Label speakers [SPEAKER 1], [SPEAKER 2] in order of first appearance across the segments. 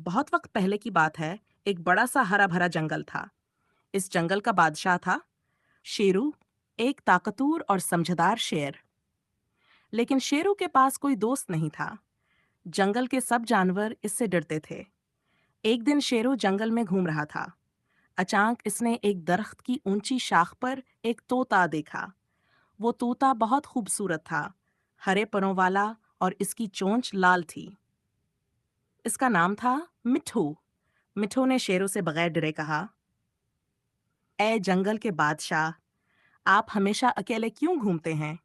[SPEAKER 1] बहुत वक्त पहले की बात है। एक बड़ा सा हरा भरा जंगल था। इस जंगल का बादशाह था शेरू, एक ताकतवर और समझदार शेर। लेकिन शेरू के पास कोई दोस्त नहीं था। जंगल के सब जानवर इससे डरते थे। एक दिन शेरू जंगल में घूम रहा था। अचानक इसने एक दरख्त की ऊंची शाख पर एक तोता देखा। वो तोता बहुत खूबसूरत था, हरे परों वाला, और इसकी चोंच लाल थी। इसका नाम था मिठू। मिठू ने शेरू से बगैर डरे कहा, ए जंगल के बादशाह, आप हमेशा अकेले क्यों घूमते हैं?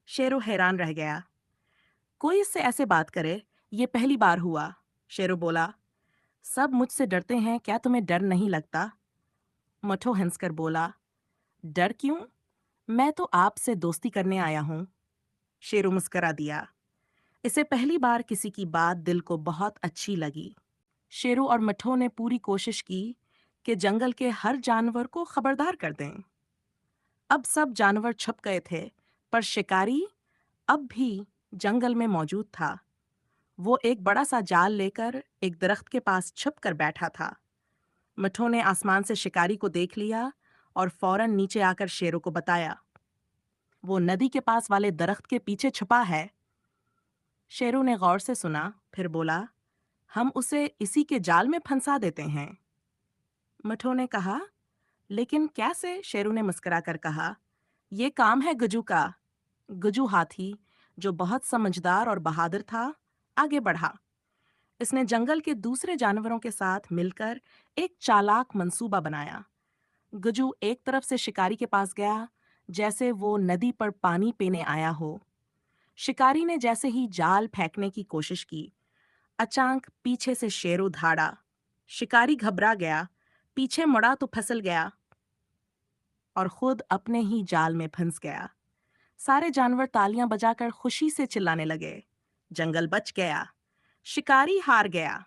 [SPEAKER 1] शेरू हैरान रह गया। कोई इससे ऐसे बात करे, ये पहली बार हुआ। शेरू बोला, सब मुझसे डरते हैं, क्या तुम्हें डर नहीं लगता? मिठू हंसकर बोला, डर क्यों? मैं तो आपसे दोस्ती करने आया हूँ। शेरू मुस्करा दिया। इसे पहली बार किसी की बात दिल को बहुत अच्छी लगी। शेरू और मिठू ने पूरी कोशिश की कि जंगल के हर जानवर को खबरदार कर दें। अब सब जानवर छुप गए थे, पर शिकारी अब भी जंगल में मौजूद था। वो एक बड़ा सा जाल लेकर एक दरख्त के पास छुप कर बैठा था। मिठू ने आसमान से शिकारी को देख लिया और फौरन नीचे आकर शेरू को बताया, वो नदी के पास वाले दरख्त के पीछे छुपा है। शेरू ने गौर से सुना, फिर बोला, हम उसे इसी के जाल में फंसा देते हैं। मिठू ने कहा, लेकिन कैसे? शेरू ने मुस्कुराकर कहा, ये काम है गजू का। गजू हाथी, जो बहुत समझदार और बहादुर था, आगे बढ़ा। इसने जंगल के दूसरे जानवरों के साथ मिलकर एक चालाक मंसूबा बनाया। गजू एक तरफ से शिकारी के पास गया, जैसे वो नदी पर पानी पीने आया हो। शिकारी ने जैसे ही जाल फेंकने की कोशिश की, अचानक पीछे से शेरू धाड़ा। शिकारी घबरा गया, पीछे मुड़ा तो फिसल गया और खुद अपने ही जाल में फंस गया। सारे जानवर तालियां बजाकर खुशी से चिल्लाने लगे। जंगल बच गया, शिकारी हार गया।